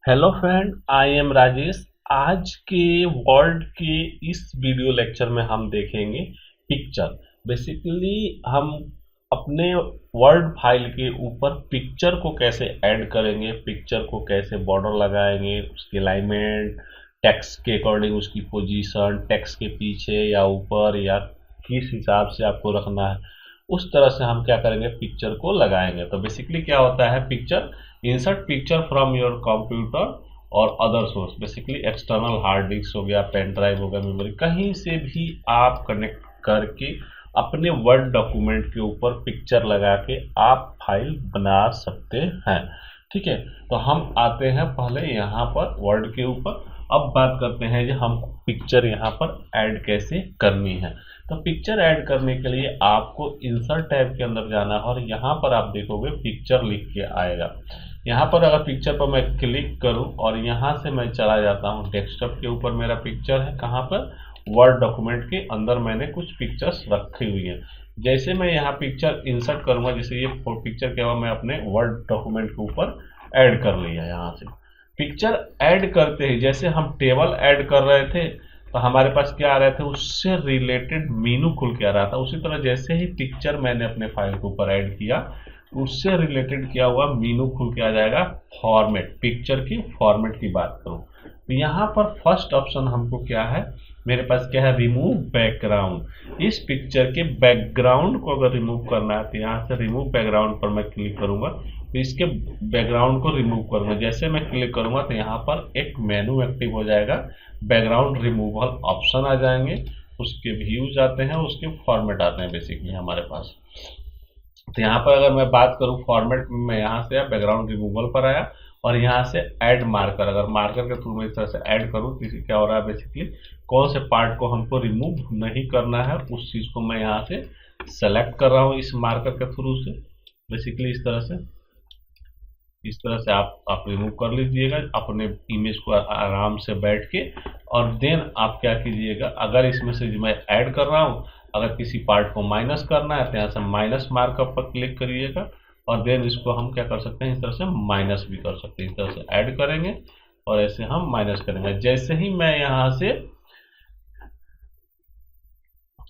Hello friend, I am Rajesh. आज के world के इस वीडियो लेक्चर में हम देखेंगे पिक्चर। बेसिकली हम अपने वर्ड फाइल के ऊपर पिक्चर को कैसे ऐड करेंगे, पिक्चर को कैसे बॉर्डर लगाएंगे, उसकी अलाइनमेंट, टेक्स्ट के अकॉर्डिंग उसकी पोजीशन, टेक्स्ट के पीछे या ऊपर या किस हिसाब से आपको रखना है, उस तरह से हम क्या करेंगे, पिक्चर को लगाएंगे। तो बेसिकली क्या होता है picture, insert picture from your computer और other source. Basically external hard disk हो गया, पेन ड्राइव हो गया, मेमोरी, कहीं से भी आप कनेक्ट करके अपने वर्ड डॉक्यूमेंट के ऊपर पिक्चर लगा के आप फाइल बना सकते हैं। ठीक है, तो हम आते हैं पहले यहाँ पर वर्ड के ऊपर। अब बात करते हैं जो हम पिक्चर यहाँ पर ऐड कैसे करनी है। तो पिक्चर ऐड करने के लिए आपको इंसर्ट टैब के अंदर जाना है और यहाँ पर आप देखोगे पिक्चर लिख के आएगा। यहाँ पर अगर पिक्चर पर मैं क्लिक करूँ और यहाँ से मैं चला जाता हूँ डेस्कटॉप के ऊपर, मेरा पिक्चर है कहाँ पर, वर्ड डॉक्यूमेंट के अंदर मैंने कुछ पिक्चर्स रखी हुई हैं। जैसे मैं यहाँ पिक्चर इंसर्ट करूँगा, जैसे ये पिक्चर क्या हुआ, मैं अपने वर्ड डॉक्यूमेंट के ऊपर ऐड कर लिया। यहाँ से पिक्चर ऐड करते ही जैसे हम टेबल ऐड कर रहे थे तो हमारे पास क्या आ रहे थे, उससे रिलेटेड मेनू खुल के आ रहा था। उसी तरह जैसे ही पिक्चर मैंने अपने फाइल के ऊपर ऐड किया, उससे रिलेटेड क्या हुआ, मेनू खुल के आ जाएगा। फॉर्मेट, पिक्चर की फॉर्मेट की बात करूं तो यहाँ पर फर्स्ट ऑप्शन हमको क्या है, मेरे पास क्या है, रिमूव बैकग्राउंड। इस पिक्चर के बैकग्राउंड को अगर रिमूव करना है तो यहाँ से रिमूव बैकग्राउंड पर मैं क्लिक करूंगा तो इसके बैकग्राउंड को रिमूव करूंगा। जैसे मैं क्लिक करूंगा तो यहाँ पर एक मेनू एक्टिव हो जाएगा, बैकग्राउंड रिमूवल ऑप्शन आ जाएंगे, उसके व्यूज आते हैं, उसके फॉर्मेट आते हैं बेसिकली हमारे पास। तो यहाँ पर अगर मैं बात करूँ फॉर्मेट में, मैं यहाँ से बैकग्राउंड रिमूवल पर आया और यहाँ से ऐड मार्कर, अगर मार्कर के थ्रू मैं इस तरह से ऐड करूँ तो इससे क्या हो रहा है, बेसिकली कौन से पार्ट को हमको रिमूव नहीं करना है उस चीज़ को मैं यहाँ से सेलेक्ट कर रहा हूँ इस मार्कर के थ्रू से। बेसिकली इस तरह से आप रिमूव कर लीजिएगा अपने इमेज को आराम से बैठ के। और देन आप क्या कीजिएगा, अगर इसमें से मैं ऐड कर रहा हूँ, अगर किसी पार्ट को माइनस करना है तो यहाँ से माइनस मार्कअप पर क्लिक करिएगा और देन इसको हम क्या कर सकते हैं, इस तरह से माइनस भी कर सकते हैं। इस तरह से ऐड करेंगे और ऐसे हम माइनस करेंगे। जैसे ही मैं यहाँ से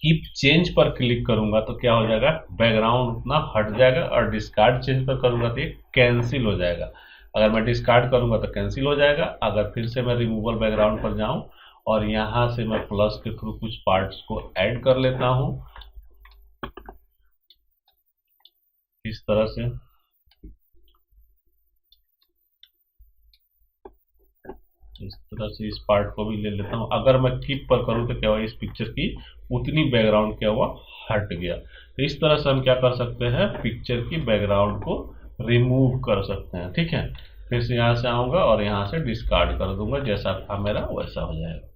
कीप चेंज पर क्लिक करूंगा तो क्या हो जाएगा, बैकग्राउंड उतना हट जाएगा, और डिस्कार्ड चेंज पर करूंगा तो ये कैंसिल हो जाएगा। अगर मैं डिस्कार्ड करूंगा तो कैंसिल हो जाएगा। अगर फिर से मैं रिमूवल बैकग्राउंड पर जाऊं और यहाँ से मैं प्लस के थ्रू कुछ पार्ट्स को ऐड कर लेता हूं इस तरह से, इस पार्ट को भी ले लेता हूँ। अगर मैं कीप पर करूँ तो क्या हुआ, इस पिक्चर की उतनी बैकग्राउंड क्या हुआ, हट गया। तो इस तरह से हम क्या कर सकते हैं, पिक्चर की बैकग्राउंड को रिमूव कर सकते हैं। ठीक है, फिर से यहाँ से आऊँगा और यहाँ से डिस्कार्ड कर दूंगा, जैसा था मेरा वैसा हो जाएगा।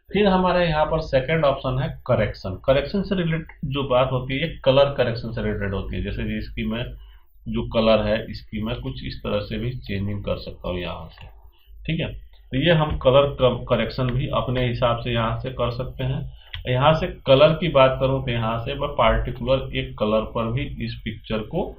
फिर हमारे यहाँ पर सेकंड ऑप्शन है करेक्शन। करेक्शन से रिलेटेड जो बात होती है, कलर करेक्शन से रिलेटेड होती है। जैसे इसकी मैं जो कलर है इसकी मैं कुछ इस तरह से भी चेंजिंग कर सकता हूँ यहाँ से। ठीक है, तो ये हम कलर करेक्शन भी अपने हिसाब से यहाँ से कर सकते हैं। यहाँ से कलर की बात करूँ तो यहाँ से मैं पार्टिकुलर एक कलर पर भी इस पिक्चर को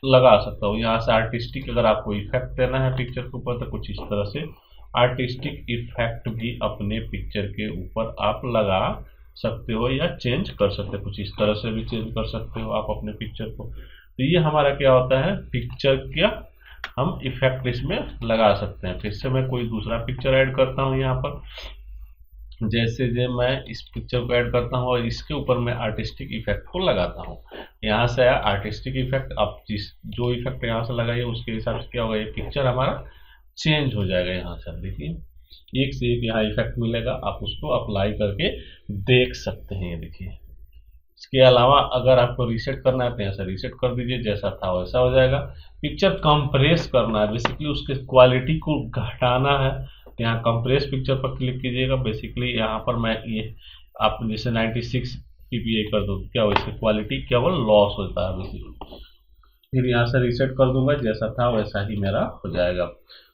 लगा सकता हूँ। यहाँ से आर्टिस्टिक, अगर आपको इफेक्ट देना है पिक्चर के ऊपर तो कुछ इस तरह से आर्टिस्टिक इफेक्ट भी अपने पिक्चर के ऊपर आप लगा सकते हो या चेंज कर सकते हो, कुछ इस तरह से भी चेंज कर सकते हो आप अपने पिक्चर को। तो ये हमारा क्या होता है, पिक्चर का हम इफेक्ट इसमें लगा सकते हैं। फिर से मैं कोई दूसरा पिक्चर ऐड करता हूँ यहाँ पर। जैसे मैं इस पिक्चर को ऐड करता हूँ और इसके ऊपर मैं आर्टिस्टिक इफेक्ट को लगाता हूँ। यहाँ से आया आर्टिस्टिक इफेक्ट, अब जो इफेक्ट यहाँ से लगाइए उसके हिसाब से क्या होगा, ये पिक्चर हमारा चेंज हो जाएगा। यहाँ से देखिए एक से एक यहाँ इफेक्ट मिलेगा, आप उसको अप्लाई करके देख सकते हैं। ये देखिए, इसके अलावा अगर आपको रीसेट करना है तो यहाँ से रीसेट कर दीजिए, जैसा था वैसा हो जाएगा। पिक्चर कंप्रेस करना है, बेसिकली उसके क्वालिटी को घटाना है तो यहाँ कंप्रेस पिक्चर पर क्लिक कीजिएगा। बेसिकली यहाँ पर मैं ये आप जैसे 96 ppi कर दो, क्या हो, इसकी क्वालिटी क्या वो लॉस होता है बेसिकली। फिर यहाँ से रीसेट कर दूंगा, जैसा था वैसा ही मेरा हो जाएगा।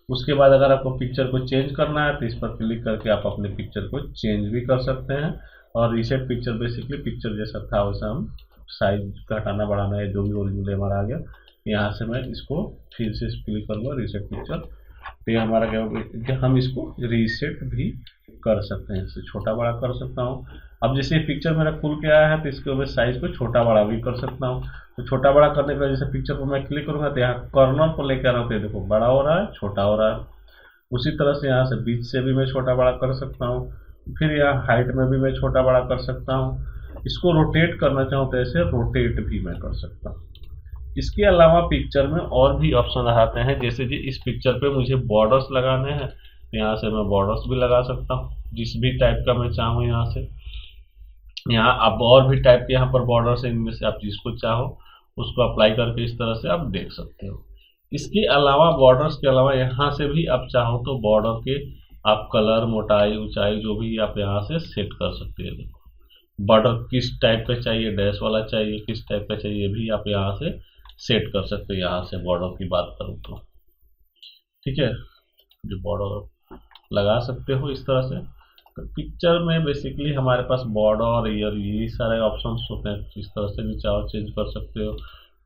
उसके बाद अगर आपको पिक्चर को चेंज करना है तो इस पर क्लिक करके आप अपने पिक्चर को चेंज भी कर सकते हैं। और रीसेट पिक्चर, बेसिकली पिक्चर जैसा था वैसा हम साइज घटाना बढ़ाना है, जो भी ओरिजिनल हमारा आ गया। यहाँ से मैं इसको फिर से क्लिक करूँगा रीसेट पिक्चर, तो ये हमारा क्या होगा कि हम इसको रीसेट भी कर सकते हैं, इससे छोटा बड़ा कर सकता हूँ। अब जैसे पिक्चर मेरा खुल के आया है तो इसके मैं साइज को छोटा बड़ा भी कर सकता हूँ। तो छोटा बड़ा करने के बाद जैसे पिक्चर को मैं क्लिक करूँगा तो यहाँ कॉर्नर पर लेकर आना, तो देखो बड़ा हो रहा है, छोटा हो रहा है। उसी तरह से यहाँ से बीच से भी मैं छोटा बड़ा कर सकता हूँ। फिर यहाँ हाइट में भी मैं छोटा बड़ा कर सकता हूँ। इसको रोटेट करना चाहूँ तो ऐसे रोटेट भी मैं कर सकता हूँ। इसके अलावा पिक्चर में और भी ऑप्शन आते हैं, जैसे कि इस पिक्चर पे मुझे बॉर्डर्स लगाने हैं, यहाँ से मैं बॉर्डर्स भी लगा सकता हूँ जिस भी टाइप का मैं चाहूँ। यहाँ से यहाँ आप और भी टाइप के यहाँ पर बॉर्डर्स हैं, इनमें से आप जिसको चाहो उसको अप्लाई करके इस तरह से आप देख सकते हो। इसके अलावा बॉर्डर्स के अलावा यहाँ से भी आप चाहो तो बॉर्डर के आप कलर, मोटाई, ऊंचाई जो भी आप यहाँ से सेट कर सकते हैं। देखो बॉर्डर किस टाइप का चाहिए, डैश वाला चाहिए, किस टाइप का चाहिए भी आप यहाँ से सेट कर सकते हो। यहाँ से बॉर्डर की बात करूँ तो ठीक है, जो बॉर्डर लगा सकते हो इस तरह से। तो पिक्चर में बेसिकली हमारे पास बॉर्डर, ये सारे ऑप्शंस होते हैं, इस तरह से भी चाहो चेंज कर सकते हो।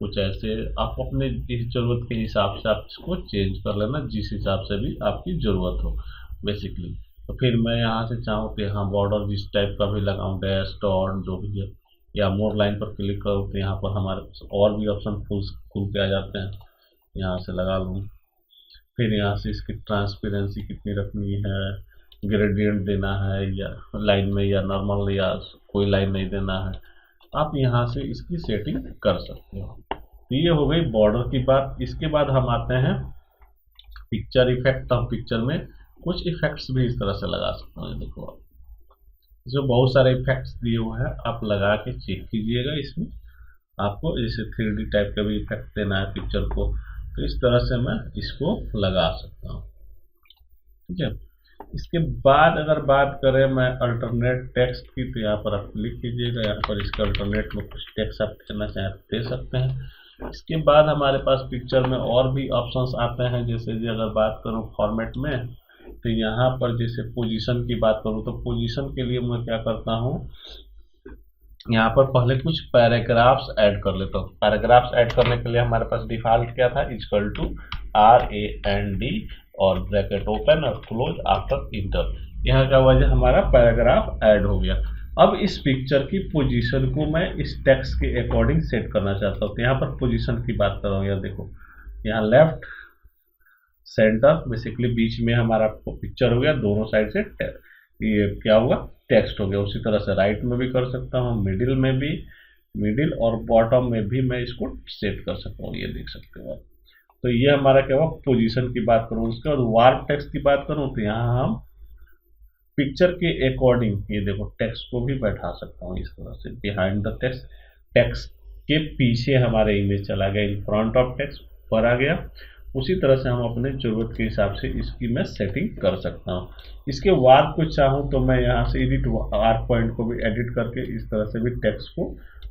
कुछ ऐसे आप अपने ज़रूरत के हिसाब से आप इसको चेंज कर लेना, जिस हिसाब से भी आपकी ज़रूरत हो बेसिकली। तो फिर मैं यहाँ से चाहूँ कि हाँ बॉर्डर जिस टाइप का भी लगाऊँ, डैश, डॉट जो भी है, या मोर लाइन पर क्लिक करूँ तो यहाँ पर हमारे पास और भी ऑप्शन खुल के आ जाते हैं। यहाँ से लगा लूँ, फिर यहाँ से इसकी ट्रांसपेरेंसी कितनी रखनी है, ग्रेडियंट देना है या लाइन में, या नॉर्मल, या कोई लाइन नहीं देना है, आप यहाँ से इसकी सेटिंग कर सकते हो। तो ये हो गई बॉर्डर की बात। इसके बाद हम आते हैं पिक्चर इफेक्ट। तो हम पिक्चर में कुछ इफेक्ट्स भी इस तरह से लगा सकते हैं। देखो आप जो बहुत सारे इफेक्ट्स दिए हुए हैं, आप लगा के चेक कीजिएगा। इसमें आपको जैसे 3D टाइप का भी इफेक्ट देना है पिक्चर को, तो इस तरह से मैं इसको लगा सकता हूँ। ठीक है, इसके बाद अगर बात करें मैं अल्टरनेट टेक्स्ट की, तो यहाँ पर आप क्लिक कीजिएगा। यहाँ पर इसका अल्टरनेट में कुछ टेक्स्ट आप देना चाहें दे सकते हैं। इसके बाद हमारे पास पिक्चर में और भी ऑप्शंस आते हैं, जैसे कि अगर बात करूँ फॉर्मेट में, तो यहाँ पर जैसे पोजीशन की बात करूँ तो पोजीशन के लिए मैं क्या करता हूँ, यहाँ पर पहले कुछ पैराग्राफ्स ऐड कर लेता हूँ। पैराग्राफ्स ऐड करने के लिए हमारे पास डिफॉल्ट क्या था, इक्वल टू RAND और ब्रैकेट ओपन और क्लोज आफ्टर इंटर। यहाँ का वजह हमारा पैराग्राफ ऐड हो गया। अब इस पिक्चर की पोजीशन को मैं इस टेक्स्ट के अकॉर्डिंग सेट करना चाहता हूँ। तो यहाँ पर पोजीशन की बात कर रहा हूँ, यहाँ देखो, यहाँ लेफ्ट, सेंटर, बेसिकली बीच में हमारा पिक्चर हो गया, दोनों साइड से ये क्या हुआ, टेक्स्ट हो गया। उसी तरह से राइट में भी कर सकता हूँ, मिडिल में भी, मिडिल और बॉटम में भी मैं इसको सेट कर सकता हूँ, ये देख सकते हो आप। तो ये हमारा क्या हुआ, पोजीशन की बात करूँ। उसके बाद वार्प टेक्स्ट की बात करूँ तो यहाँ हम पिक्चर के अकॉर्डिंग ये देखो टेक्स्ट को भी बैठा सकता हूँ इस तरह से। बिहाइंड द टेक्स्ट, टेक्स्ट के पीछे हमारे इमेज चला गया, इन फ्रंट ऑफ टेक्स्ट पर आ गया। उसी तरह से हम अपने ज़रूरत के हिसाब से इसकी मैं सेटिंग कर सकता हूँ। इसके वार्प को चाहूँ तो मैं यहाँ से एडिट वार्प पॉइंट को भी एडिट करके इस तरह से भी टेक्स्ट को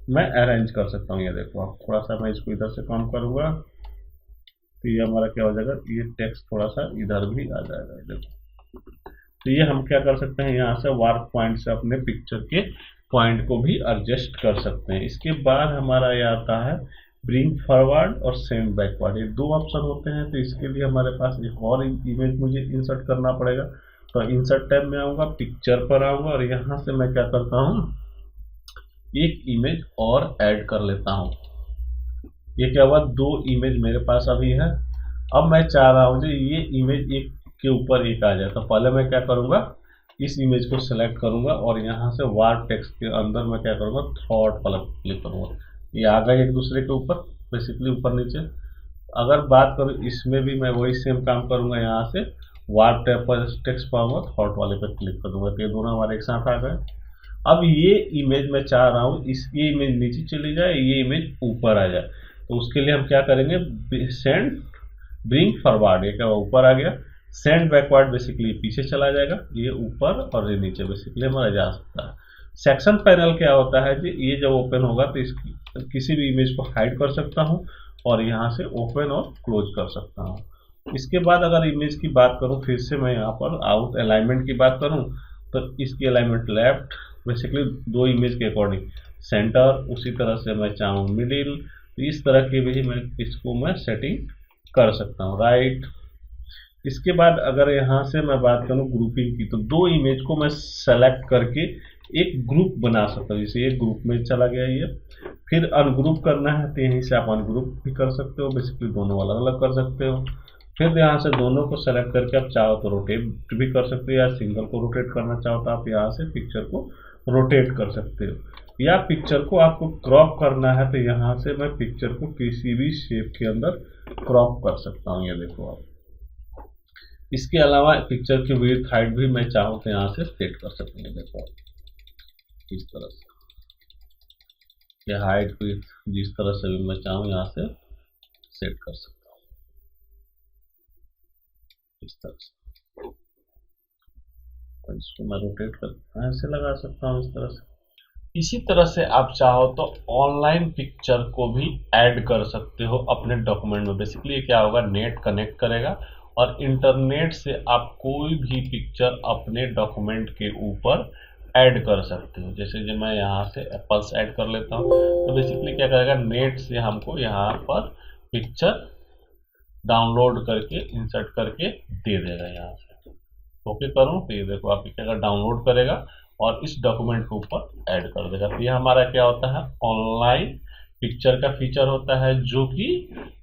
मैं अरेंज कर सकता हूँ। ये देखो आप, थोड़ा सा मैं इसको इधर से कम करूँगा तो ये हमारा क्या हो जाएगा, ये टेक्स्ट थोड़ा सा इधर भी आ जाएगा। देखो, तो ये हम क्या कर सकते हैं, यहाँ से वार्प पॉइंट से अपने पिक्चर के पॉइंट को भी एडजस्ट कर सकते हैं। इसके बाद हमारा ये आता है ब्रिंग फॉरवर्ड और सेंड बैकवर्ड, ये दो ऑप्शन होते हैं। तो इसके लिए हमारे पास एक और इमेज मुझे इंसर्ट करना पड़ेगा। तो इंसर्ट टैब में आऊँगा, पिक्चर पर आऊँगा और यहाँ से मैं क्या करता हूँ, एक इमेज और ऐड कर लेता हूँ। ये क्या हुआ, दो इमेज मेरे पास अभी है। अब मैं चाह रहा हूँ कि ये इमेज एक के ऊपर एक आ जाए। तो पहले मैं क्या करूँगा, इस इमेज को सेलेक्ट करूँगा और यहाँ से वार्प टेक्स्ट के अंदर मैं क्या करूँगा, थॉट वाला क्लिक करूँगा। ये आ गए एक दूसरे के ऊपर, बेसिकली ऊपर नीचे। अगर बात करूँ इसमें भी मैं वही सेम काम करूँगा, यहाँ से वार्प टैब पर टेक्स्ट पाऊँगा, थॉट वाले पर क्लिक कर दूँगा। तो ये दोनों हमारे एक साथ आ गए। अब ये इमेज मैं चाह रहा हूँ ये इमेज नीचे चली जाए, ये इमेज ऊपर आ जाए। तो उसके लिए हम क्या करेंगे, सेंड ब्रिंग फॉरवर्ड, ये क्या ऊपर आ गया। सेंड बैकवर्ड बेसिकली पीछे चला जाएगा, ये ऊपर और ये नीचे बेसिकली हमारा जा सकता है। सेक्शन पैनल क्या होता है कि ये जब ओपन होगा तो इसकी किसी भी इमेज को हाइड कर सकता हूँ और यहाँ से ओपन और क्लोज कर सकता हूँ। इसके बाद अगर इमेज की बात करूँ, फिर से मैं यहाँ पर आउट अलाइनमेंट की बात करूँ तो इसकी अलाइनमेंट लेफ्ट, बेसिकली दो इमेज के अकॉर्डिंग, सेंटर, उसी तरह से मैं चाहूँ मिडिल, इस तरह के भी मैं इसको मैं सेटिंग कर सकता हूँ। राइट, इसके बाद अगर यहाँ से मैं बात करूँ ग्रुपिंग की, तो दो इमेज को मैं सेलेक्ट करके एक ग्रुप बना सकता हूँ। जैसे एक ग्रुप में चला गया ये, फिर अनग्रुप करना है तो यहीं से आप अनग्रुप भी कर सकते हो, बेसिकली दोनों अलग अलग कर सकते हो। फिर यहाँ से दोनों को सेलेक्ट करके आप चाहो तो रोटेट भी कर सकते हो, या सिंगल को रोटेट करना चाहो तो आप यहाँ से पिक्चर को रोटेट कर सकते हो, या पिक्चर को आपको क्रॉप करना है तो यहाँ से मैं पिक्चर को किसी भी शेप के अंदर क्रॉप कर सकता हूँ। ये देखो आप, इसके अलावा पिक्चर की विड्थ हाइट भी मैं चाहूँ तो यहाँ से सेट कर सकते हैं। देखो इस तरह से, ये हाइट विड्थ जिस तरह से भी मैं चाहूँ यहाँ से सेट कर सकता हूँ, इस तरह से। और इसको मैं रोटेट कर ऐसे लगा सकता हूँ, इस तरह से। इसी तरह से आप चाहो तो ऑनलाइन पिक्चर को भी ऐड कर सकते हो अपने डॉक्यूमेंट में। बेसिकली ये क्या होगा, नेट कनेक्ट करेगा और इंटरनेट से आप कोई भी पिक्चर अपने डॉक्यूमेंट के ऊपर ऐड कर सकते हो। जैसे जो मैं यहाँ से एप्पल्स ऐड कर लेता हूँ, तो बेसिकली क्या करेगा, नेट से हमको यहाँ पर पिक्चर डाउनलोड करके इंसर्ट करके दे देगा। यहाँ से ओके करूँ तो ये देखो आप, क्या डाउनलोड करेगा और इस डॉक्यूमेंट के ऊपर ऐड कर देगा। तो ये हमारा क्या होता है, ऑनलाइन पिक्चर का फीचर होता है, जो कि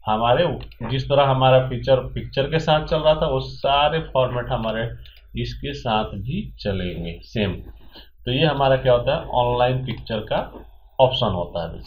हमारे जिस तरह हमारा फीचर पिक्चर के साथ चल रहा था वो सारे फॉर्मेट हमारे इसके साथ भी चलेंगे सेम। तो ये हमारा क्या होता है, ऑनलाइन पिक्चर का ऑप्शन होता है।